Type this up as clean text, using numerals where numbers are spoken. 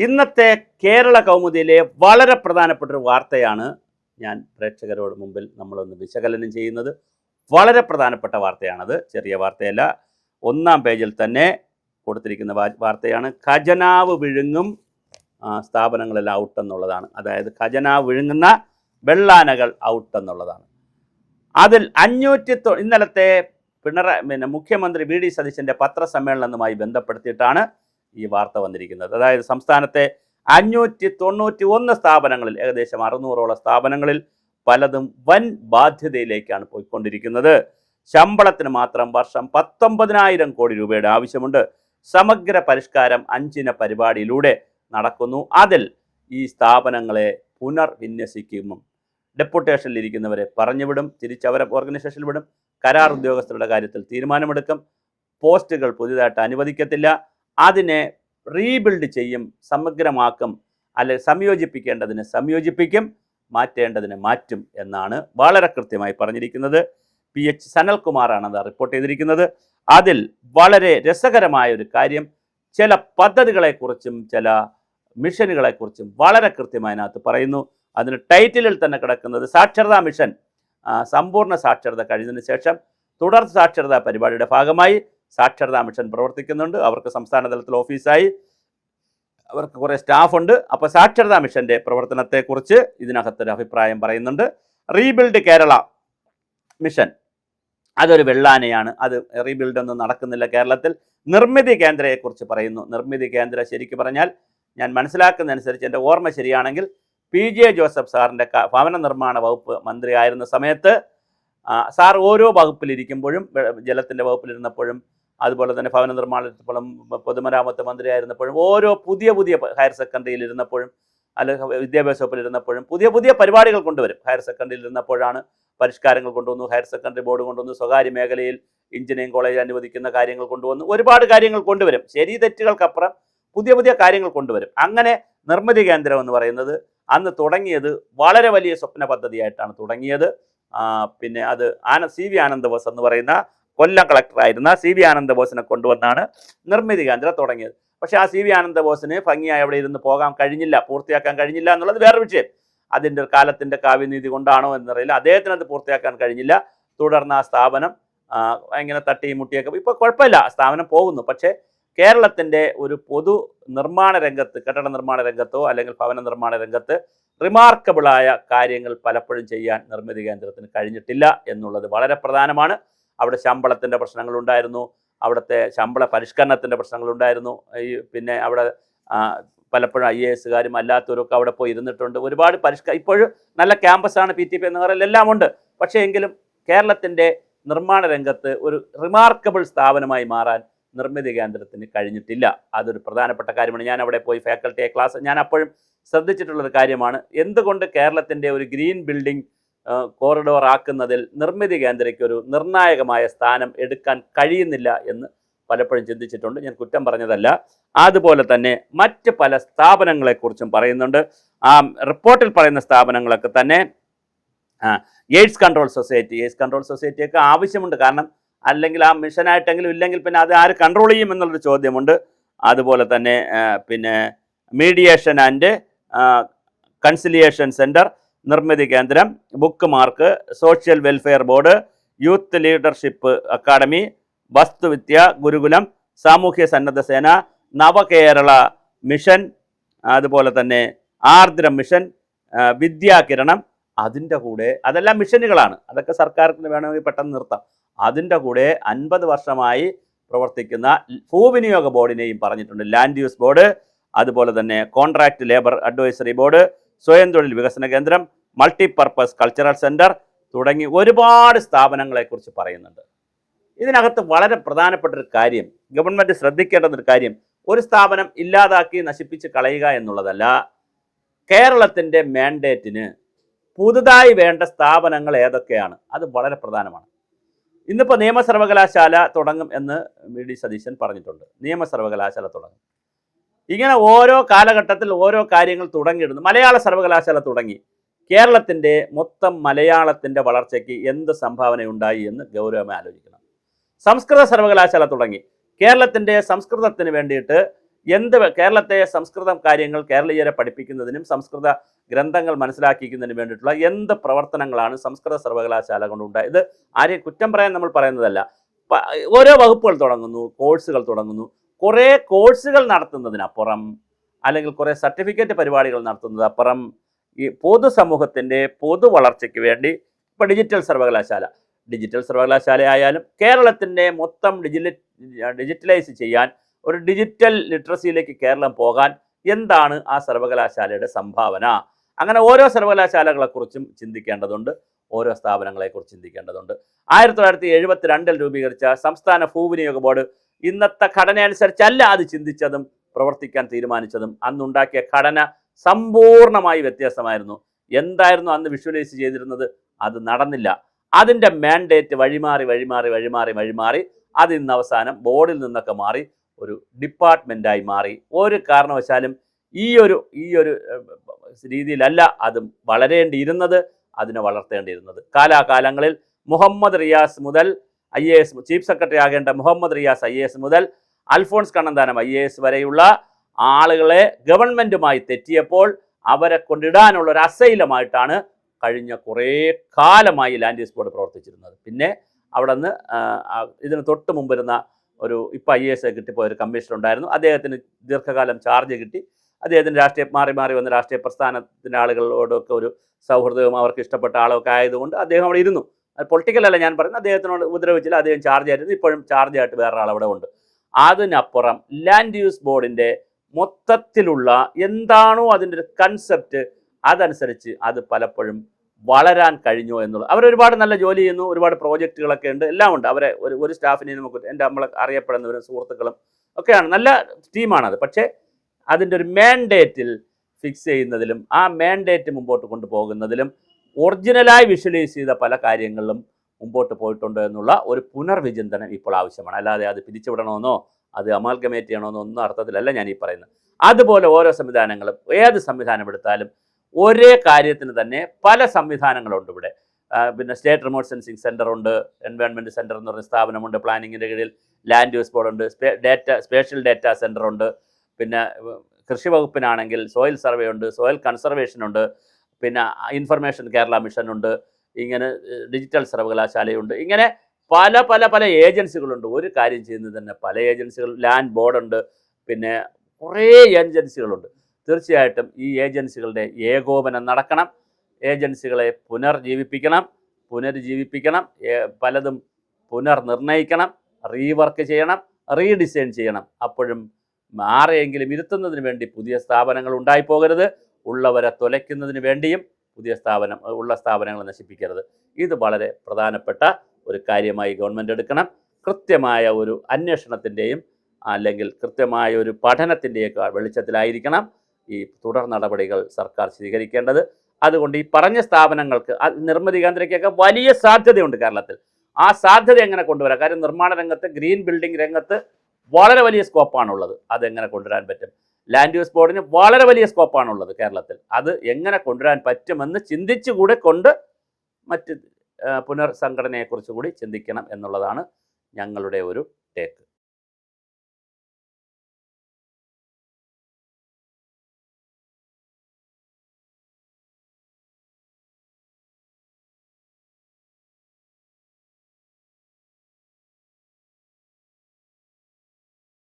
ഇന്നത്തെ കേരള കൗമുദിയിലെ വളരെ പ്രധാനപ്പെട്ട ഒരു വാർത്തയാണ് ഞാൻ പ്രേക്ഷകരോട് മുമ്പിൽ നമ്മളൊന്ന് വിശകലനം ചെയ്യുന്നത്. വളരെ പ്രധാനപ്പെട്ട വാർത്തയാണത്, ചെറിയ വാർത്തയല്ല. ഒന്നാം പേജിൽ തന്നെ കൊടുത്തിരിക്കുന്ന വാർത്തയാണ്. ഖജനാവ് വിഴുങ്ങും സ്ഥാപനങ്ങളെല്ലാം ഔട്ട് എന്നുള്ളതാണ്. അതായത് ഖജനാവ് വിഴുങ്ങുന്ന വെള്ളാനകൾ ഔട്ട് എന്നുള്ളതാണ്. അതിൽ ഇന്നലത്തെ മുഖ്യമന്ത്രി വി ഡി സതീശൻ്റെ പത്രസമ്മേളനവുമായി ബന്ധപ്പെടുത്തിയിട്ടാണ് ഈ വാർത്ത വന്നിരിക്കുന്നത്. അതായത് സംസ്ഥാനത്തെ 591 സ്ഥാപനങ്ങളിൽ ഏകദേശം 600ഓളം സ്ഥാപനങ്ങളിൽ പലതും വൻ ബാധ്യതയിലേക്കാണ് പോയിക്കൊണ്ടിരിക്കുന്നത്. ശമ്പളത്തിന് മാത്രം വർഷം 19,000 കോടി രൂപയുടെ ആവശ്യമുണ്ട്. സമഗ്ര പരിഷ്കാരം 5 പരിപാടിയിലൂടെ നടക്കുന്നു. അതിൽ ഈ സ്ഥാപനങ്ങളെ പുനർവിന്യസിക്കും. ഡെപ്യൂട്ടേഷനിൽ ഇരിക്കുന്നവരെ പറഞ്ഞുവിടും, തിരിച്ചവരെ ഓർഗനൈസേഷനിൽ വിടും. കരാർ ഉദ്യോഗസ്ഥരുടെ കാര്യത്തിൽ തീരുമാനമെടുക്കും. പോസ്റ്റുകൾ പുതിയതായിട്ട് അനുവദിക്കത്തില്ല. അതിനെ റീബിൽഡ് ചെയ്യും, സമഗ്രമാക്കും. അല്ലെങ്കിൽ സംയോജിപ്പിക്കേണ്ടതിന് സംയോജിപ്പിക്കും, മാറ്റേണ്ടതിനെ മാറ്റും എന്നാണ് വളരെ കൃത്യമായി പറഞ്ഞിരിക്കുന്നത്. PH സനൽകുമാറാണ് അത് റിപ്പോർട്ട് ചെയ്തിരിക്കുന്നത്. അതിൽ വളരെ രസകരമായ ഒരു കാര്യം, ചില പദ്ധതികളെക്കുറിച്ചും ചില മിഷനുകളെക്കുറിച്ചും വളരെ കൃത്യമായി അതിനകത്ത് പറയുന്നു. അതിന് ടൈറ്റിലിൽ തന്നെ കിടക്കുന്നത് സാക്ഷരതാ മിഷൻ, സമ്പൂർണ്ണ സാക്ഷരത കഴിഞ്ഞതിന് ശേഷം തുടർ സാക്ഷരതാ പരിപാടിയുടെ ഭാഗമായി സാക്ഷരതാ മിഷൻ പ്രവർത്തിക്കുന്നുണ്ട്. അവർക്ക് സംസ്ഥാന തലത്തിൽ ഓഫീസായി അവർക്ക് കുറേ സ്റ്റാഫുണ്ട്. അപ്പോൾ സാക്ഷരതാ മിഷൻ്റെ പ്രവർത്തനത്തെക്കുറിച്ച് ഇതിനകത്തൊരു അഭിപ്രായം പറയുന്നുണ്ട്. റീബിൽഡ് കേരള മിഷൻ അതൊരു വെള്ളാനയാണ്. അത് റീബിൽഡ് ഒന്നും നടക്കുന്നില്ല കേരളത്തിൽ. നിർമ്മിതി കേന്ദ്രയെക്കുറിച്ച് പറയുന്നു. നിർമ്മിതി കേന്ദ്ര ശരിക്കും പറഞ്ഞാൽ ഞാൻ മനസ്സിലാക്കുന്നതനുസരിച്ച്, എൻ്റെ ഓർമ്മ ശരിയാണെങ്കിൽ, PJ ജോസഫ് സാറിൻ്റെ ഭവന നിർമ്മാണ വകുപ്പ് മന്ത്രിയായിരുന്ന സമയത്ത് സാർ ഓരോ വകുപ്പിലിരിക്കുമ്പോഴും, ജലത്തിൻ്റെ വകുപ്പിലിരുന്നപ്പോഴും, അതുപോലെ തന്നെ ഭവന നിർമ്മാണത്തിലും പൊതുമരാമത്ത് മന്ത്രിയായിരുന്നപ്പോഴും, ഓരോ പുതിയ ഹയർ സെക്കൻഡറിയിൽ ഇരുന്നപ്പോഴും, അല്ലെങ്കിൽ വിദ്യാഭ്യാസ വകുപ്പിലിരുന്നപ്പോഴും പുതിയ പരിപാടികൾ കൊണ്ടുവരും. ഹയർ സെക്കൻഡറിയിൽ ഇരുന്നപ്പോഴാണ് പരിഷ്കാരങ്ങൾ കൊണ്ടുവന്നു, ഹയർ സെക്കൻഡറി ബോർഡ് കൊണ്ടുവന്നു, സ്വകാര്യ മേഖലയിൽ എഞ്ചിനീയറിംഗ് കോളേജ് അനുവദിക്കുന്ന കാര്യങ്ങൾ കൊണ്ടുവന്നു, ഒരുപാട് കാര്യങ്ങൾ കൊണ്ടുവരും. ശരി തെറ്റുകൾക്കപ്പുറം പുതിയ കാര്യങ്ങൾ കൊണ്ടുവരും. അങ്ങനെ നിർമ്മിതി കേന്ദ്രം എന്ന് പറയുന്നത് അന്ന് തുടങ്ങിയത് വളരെ വലിയ സ്വപ്ന പദ്ധതിയായിട്ടാണ് തുടങ്ങിയത്. പിന്നെ അത് CV ആനന്ദബോസ് എന്ന് പറയുന്ന കൊല്ലം കളക്ടറായിരുന്ന CV ആനന്ദബോസിനെ കൊണ്ടുവന്നാണ് നിർമ്മിതി കേന്ദ്രം തുടങ്ങിയത്. പക്ഷേ ആ CV ആനന്ദബോസിന് ഭംഗിയായി അവിടെ ഇരുന്ന് പോകാൻ കഴിഞ്ഞില്ല, പൂർത്തിയാക്കാൻ കഴിഞ്ഞില്ല എന്നുള്ളത് വേറെ വിഷയം. അതിൻ്റെ കാലത്തിൻ്റെ കാവ്യനീതി കൊണ്ടാണോ എന്നറിയില്ല, അദ്ദേഹത്തിന് അത് പൂർത്തിയാക്കാൻ കഴിഞ്ഞില്ല. തുടർന്ന് ആ സ്ഥാപനം ഇങ്ങനെ തട്ടിയും മുട്ടിയൊക്കെ ഇപ്പോൾ കുഴപ്പമില്ല, സ്ഥാപനം പോകുന്നു. പക്ഷേ കേരളത്തിൻ്റെ ഒരു പൊതു നിർമ്മാണ രംഗത്ത്, കെട്ടിട നിർമ്മാണ രംഗത്തോ അല്ലെങ്കിൽ ഭവന നിർമ്മാണ രംഗത്ത് റിമാർക്കബിളായ കാര്യങ്ങൾ പലപ്പോഴും ചെയ്യാൻ നിർമ്മിതി കേന്ദ്രത്തിന് കഴിഞ്ഞിട്ടില്ല എന്നുള്ളത് വളരെ പ്രധാനമാണ്. അവിടെ ശമ്പളത്തിൻ്റെ പ്രശ്നങ്ങളുണ്ടായിരുന്നു, അവിടുത്തെ ശമ്പള പരിഷ്കരണത്തിൻ്റെ പ്രശ്നങ്ങളുണ്ടായിരുന്നു. പിന്നെ അവിടെ പലപ്പോഴും IAS അല്ലാത്തവരൊക്കെ അവിടെ പോയി ഇരുന്നിട്ടുണ്ട്. ഒരുപാട് ഇപ്പോഴും നല്ല ക്യാമ്പസാണ് PTP എന്ന് പറയുന്നത്, എല്ലാം ഉണ്ട്. പക്ഷേ എങ്കിലും കേരളത്തിൻ്റെ നിർമ്മാണ രംഗത്ത് ഒരു റിമാർക്കബിൾ സ്ഥാപനമായി മാറാൻ നിർമ്മിതി കേന്ദ്രത്തിന് കഴിഞ്ഞിട്ടില്ല. അതൊരു പ്രധാനപ്പെട്ട കാര്യമാണ്. ഞാൻ അവിടെ പോയി ഫാക്കൽറ്റി ക്ലാസ് ഞാൻ അപ്പോഴും ശ്രദ്ധിച്ചിട്ടുള്ളൊരു കാര്യമാണ്. എന്തുകൊണ്ട് കേരളത്തിൻ്റെ ഒരു ഗ്രീൻ ബിൽഡിംഗ് കോറിഡോർ ആക്കുന്നതിൽ നിർമ്മിതി കേന്ദ്രയ്ക്ക് ഒരു നിർണായകമായ സ്ഥാനം എടുക്കാൻ കഴിയുന്നില്ല എന്ന് പലപ്പോഴും ചിന്തിച്ചിട്ടുണ്ട്. ഞാൻ കുറ്റം പറഞ്ഞതല്ല. അതുപോലെ തന്നെ മറ്റ് പല സ്ഥാപനങ്ങളെക്കുറിച്ചും പറയുന്നുണ്ട്. ആ റിപ്പോർട്ടിൽ പറയുന്ന സ്ഥാപനങ്ങളൊക്കെ തന്നെ എയ്ഡ്സ് കൺട്രോൾ സൊസൈറ്റിയൊക്കെ ആവശ്യമുണ്ട്. കാരണം അല്ലെങ്കിൽ ആ മിഷനായിട്ടെങ്കിലും ഇല്ലെങ്കിൽ പിന്നെ അത് ആര് കൺട്രോൾ ചെയ്യും എന്നുള്ളൊരു ചോദ്യമുണ്ട്. അതുപോലെ തന്നെ പിന്നെ മീഡിയേഷൻ ആൻഡ് കൺസിലിയേഷൻ സെൻറ്റർ, നിർമ്മിതി കേന്ദ്രം, book mark, social welfare board, youth leadership academy, വസ്തുവിദ്യ ഗുരുകുലം, സാമൂഹ്യ സന്നദ്ധ സേന, നവകേരള മിഷൻ, അതുപോലെ തന്നെ ആർദ്രം മിഷൻ, വിദ്യാകിരണം. അതിൻ്റെ കൂടെ അതെല്ലാം മിഷനുകളാണ്, അതൊക്കെ സർക്കാരിന് വേണമെങ്കിൽ പെട്ടെന്ന് നിർത്താം. അതിൻ്റെ കൂടെ 50 വർഷമായി പ്രവർത്തിക്കുന്ന ഭൂവിനിയോഗ ബോർഡിനെയും പറഞ്ഞിട്ടുണ്ട്. ലാൻഡ് യൂസ് ബോർഡ്, അതുപോലെ തന്നെ കോൺട്രാക്ട് ലേബർ അഡ്വൈസറി ബോർഡ്, സ്വയം തൊഴിൽ വികസന കേന്ദ്രം, മൾട്ടിപർപ്പസ് കൾച്ചറൽ സെൻറ്റർ തുടങ്ങി ഒരുപാട് സ്ഥാപനങ്ങളെക്കുറിച്ച് പറയുന്നുണ്ട്. ഇതിനകത്ത് വളരെ പ്രധാനപ്പെട്ടൊരു കാര്യം, ഗവൺമെൻറ് ശ്രദ്ധിക്കേണ്ടുന്നൊരു കാര്യം, ഒരു സ്ഥാപനം ഇല്ലാതാക്കി നശിപ്പിച്ച് കളയുക എന്നുള്ളതല്ല. കേരളത്തിൻ്റെ മാൻഡേറ്റിന് പുതുതായി വേണ്ട സ്ഥാപനങ്ങൾ ഏതൊക്കെയാണ്, അത് വളരെ പ്രധാനമാണ്. ഇന്നിപ്പോൾ നിയമ സർവകലാശാല തുടങ്ങും എന്ന് വി ഡി സതീശൻ പറഞ്ഞിട്ടുണ്ട്. നിയമ സർവകലാശാല തുടങ്ങും. ഇങ്ങനെ ഓരോ കാലഘട്ടത്തിൽ ഓരോ കാര്യങ്ങൾ തുടങ്ങിയിടുന്നു. മലയാള സർവകലാശാല തുടങ്ങി. കേരളത്തിൻ്റെ മൊത്തം മലയാളത്തിൻ്റെ വളർച്ചയ്ക്ക് എന്ത് സംഭാവനയുണ്ടായി എന്ന് ഗൗരവമായി ആലോചിക്കണം. സംസ്കൃത സർവകലാശാല തുടങ്ങി. കേരളത്തിൻ്റെ സംസ്കൃതത്തിന് വേണ്ടിയിട്ട് കേരളത്തെ സംസ്കൃതം കാര്യങ്ങൾ കേരളീയരെ പഠിപ്പിക്കുന്നതിനും സംസ്കൃത ഗ്രന്ഥങ്ങൾ മനസ്സിലാക്കിക്കുന്നതിനും വേണ്ടിയിട്ടുള്ള എന്ത് പ്രവർത്തനങ്ങളാണ് സംസ്കൃത സർവകലാശാല കൊണ്ടുണ്ടായത്? ഇത് ആരെയും കുറ്റം പറയാൻ നമ്മൾ പറയുന്നതല്ല. ഓരോ വകുപ്പുകൾ തുടങ്ങുന്നു, കോഴ്സുകൾ തുടങ്ങുന്നു. കുറേ കോഴ്സുകൾ നടത്തുന്നതിനപ്പുറം അല്ലെങ്കിൽ കുറേ സർട്ടിഫിക്കറ്റ് പരിപാടികൾ നടത്തുന്നതപ്പുറം ഈ പൊതുസമൂഹത്തിൻ്റെ പൊതു വളർച്ചയ്ക്ക് വേണ്ടി ഇപ്പോൾ ഡിജിറ്റൽ സർവകലാശാല ആയാലും കേരളത്തിൻ്റെ മൊത്തം ഡിജിറ്റലൈസ് ചെയ്യാൻ, ഒരു ഡിജിറ്റൽ ലിറ്ററസിയിലേക്ക് കേരളം പോകാൻ എന്താണ് ആ സർവകലാശാലയുടെ സംഭാവന? അങ്ങനെ ഓരോ സർവകലാശാലകളെക്കുറിച്ചും ചിന്തിക്കേണ്ടതുണ്ട്, ഓരോ സ്ഥാപനങ്ങളെക്കുറിച്ച് ചിന്തിക്കേണ്ടതുണ്ട്. 1972 രൂപീകരിച്ച സംസ്ഥാന ഭൂവിനിയോഗ ബോർഡ് ഇന്നത്തെ ഘടന അനുസരിച്ചല്ല അത് ചിന്തിച്ചതും പ്രവർത്തിക്കാൻ തീരുമാനിച്ചതും. അന്നുണ്ടാക്കിയ ഘടന സമ്പൂർണ്ണമായി വ്യത്യാസമായിരുന്നു. എന്തായിരുന്നു അന്ന് വിഷ്വലൈസ് ചെയ്തിരുന്നത്? അത് നടന്നില്ല. അതിൻ്റെ മാൻഡേറ്റ് വഴിമാറി അത് ഇന്ന് അവസാനം ബോർഡിൽ നിന്നൊക്കെ മാറി ഒരു ഡിപ്പാർട്ട്മെൻറ്റായി മാറി. ഒരു കാരണവശാലും ഈ ഒരു രീതിയിലല്ല അത് വളരേണ്ടിയിരുന്നത്, അതിനെ വളർത്തേണ്ടിയിരുന്നത്. കാലാകാലങ്ങളിൽ മുഹമ്മദ് റിയാസ് മുതൽ IAS ചീഫ് സെക്രട്ടറി ആകേണ്ട മുഹമ്മദ് റിയാസ് IAS മുതൽ അൽഫോൺസ് കണ്ണന്താനം IAS വരെയുള്ള ആളുകളെ ഗവൺമെൻറ്റുമായി തെറ്റിയപ്പോൾ അവരെ കൊണ്ടിടാനുള്ള ഒരു അസൈലമായിട്ടാണ് കഴിഞ്ഞ കുറേ കാലമായി ലാൻഡ് യൂസ് ബോർഡ് പ്രവർത്തിച്ചിരുന്നത്. പിന്നെ അവിടെ നിന്ന് ഇതിന് തൊട്ട് മുമ്പിരുന്ന ഇപ്പോൾ IAS കിട്ടിപ്പോയ ഒരു കമ്മീഷണർ ഉണ്ടായിരുന്നു. അദ്ദേഹത്തിന് ദീർഘകാലം ചാർജ് കിട്ടി. അദ്ദേഹത്തിന് മാറി വന്ന രാഷ്ട്രീയ പ്രസ്ഥാനത്തിൻ്റെ ആളുകളോടൊക്കെ ഒരു സൗഹൃദവും അവർക്ക് ഇഷ്ടപ്പെട്ട ആളൊക്കെ ആയതുകൊണ്ട് അദ്ദേഹം അവിടെ ഇരുന്നു. അത് പൊളിറ്റിക്കലല്ല ഞാൻ പറയുന്നത്. അദ്ദേഹത്തിനോട് ഉപദ്രവിച്ചില്ല, അദ്ദേഹം ചാർജ് ആയിരുന്നു. ഇപ്പോഴും ചാർജ് ആയിട്ട് വേറൊരാൾ അവിടെ ഉണ്ട്. അതിനപ്പുറം ലാൻഡ് യൂസ് ബോർഡിൻ്റെ മൊത്തത്തിലുള്ള എന്താണോ അതിൻ്റെ ഒരു കൺസെപ്റ്റ്, അതനുസരിച്ച് അത് പലപ്പോഴും വളരാൻ കഴിഞ്ഞു എന്നുള്ളത്. അവരൊരുപാട് നല്ല ജോലി ചെയ്യുന്നു, ഒരുപാട് പ്രോജക്റ്റുകളൊക്കെ ഉണ്ട്, എല്ലാം ഉണ്ട്. അവരെ ഒരു സ്റ്റാഫിനെ നമ്മൾ അറിയപ്പെടുന്നവരും സുഹൃത്തുക്കളും ഒക്കെയാണ്, നല്ല ടീമാണത്. പക്ഷേ അതിൻ്റെ ഒരു മാൻഡേറ്റിൽ ഫിക്സ് ചെയ്യുന്നതിലും ആ മാൻഡേറ്റ് മുമ്പോട്ട് കൊണ്ടുപോകുന്നതിലും ഒറിജിനലായി വിഷ്വലൈസ് ചെയ്ത പല കാര്യങ്ങളിലും മുമ്പോട്ട് പോയിട്ടുണ്ട് എന്നുള്ള ഒരു പുനർവിചിന്തനം ഇപ്പോൾ ആവശ്യമാണ്. അല്ലാതെ അത് പിരിച്ചുവിടണമെന്നോ അത് അമാൽഗമേറ്റ് ചെയ്യണമെന്നോ ഒന്നും അർത്ഥത്തിലല്ല ഞാൻ ഈ പറയുന്നത്. അതുപോലെ ഓരോ സംവിധാനങ്ങളും, ഏത് സംവിധാനം എടുത്താലും ഒരേ കാര്യത്തിന് തന്നെ പല സംവിധാനങ്ങളുണ്ട് ഇവിടെ. പിന്നെ സ്റ്റേറ്റ് റിമോട്ട് സെൻസിങ് സെൻ്റർ ഉണ്ട്, എൻവയോൺമെൻറ്റ് സെൻ്റർ എന്ന് പറഞ്ഞ സ്ഥാപനമുണ്ട്, പ്ലാനിങ്ങിൻ്റെ കീഴിൽ ലാൻഡ് യൂസ് ബോർഡ് ഉണ്ട്, സ്പേഷ്യൽ ഡാറ്റ സെൻ്റർ ഉണ്ട്, പിന്നെ കൃഷി വകുപ്പിനാണെങ്കിൽ സോയിൽ സർവേ ഉണ്ട്, സോയിൽ കൺസർവേഷൻ ഉണ്ട്, പിന്നെ ഇൻഫർമേഷൻ കേരള മിഷൻ ഉണ്ട്, ഇങ്ങനെ ഡിജിറ്റൽ സർവകലാശാലയുണ്ട്. ഇങ്ങനെ പല ഏജൻസികളുണ്ട്. ഒരു കാര്യം ചെയ്യുന്നത് തന്നെ പല ഏജൻസികൾ, ലാൻഡ് ബോർഡുണ്ട്, പിന്നെ കുറേ ഏജൻസികളുണ്ട്. തീർച്ചയായിട്ടും ഈ ഏജൻസികളുടെ ഏകോപനം നടക്കണം. ഏജൻസികളെ പുനർജീവിപ്പിക്കണം, പലതും പുനർനിർണ്ണയിക്കണം, റീവർക്ക് ചെയ്യണം, റീഡിസൈൻ ചെയ്യണം. അപ്പോഴും ആരെയെങ്കിലും ഇരുത്തുന്നതിന് വേണ്ടി പുതിയ സ്ഥാപനങ്ങൾ ഉണ്ടായിപ്പോകരുത്, ഉള്ളവരെ തുലയ്ക്കുന്നതിന് വേണ്ടിയും ഉള്ള സ്ഥാപനങ്ങൾ നശിപ്പിക്കരുത്. ഇത് വളരെ പ്രധാനപ്പെട്ട ഒരു കാര്യമായി ഗവൺമെൻറ് എടുക്കണം. കൃത്യമായ ഒരു അന്വേഷണത്തിൻ്റെയും അല്ലെങ്കിൽ കൃത്യമായ ഒരു പഠനത്തിൻ്റെയൊക്കെ വെളിച്ചത്തിലായിരിക്കണം ഈ തുടർ നടപടികൾ സർക്കാർ സ്വീകരിക്കേണ്ടത്. അതുകൊണ്ട് ഈ പറഞ്ഞ സ്ഥാപനങ്ങൾക്ക് നിർമ്മിതി കേന്ദ്രയ്ക്കൊക്കെ വലിയ സാധ്യതയുണ്ട് കേരളത്തിൽ. ആ സാധ്യത എങ്ങനെ കൊണ്ടുവരാം? കാര്യം നിർമ്മാണ രംഗത്ത്, ഗ്രീൻ ബിൽഡിംഗ് രംഗത്ത് വളരെ വലിയ സ്കോപ്പാണുള്ളത്. അതെങ്ങനെ കൊണ്ടുവരാൻ പറ്റും? ലാൻഡ് യൂസ് ബോർഡിന് വളരെ വലിയ സ്കോപ്പാണുള്ളത് കേരളത്തിൽ. അത് എങ്ങനെ കൊണ്ടുവരാൻ പറ്റുമെന്ന് ചിന്തിച്ചുകൂടെ കൊണ്ട് മറ്റ് പുനർസംഘടനയെക്കുറിച്ച് കൂടി ചിന്തിക്കണം എന്നുള്ളതാണ് ഞങ്ങളുടെ ഒരു ടേക്ക്.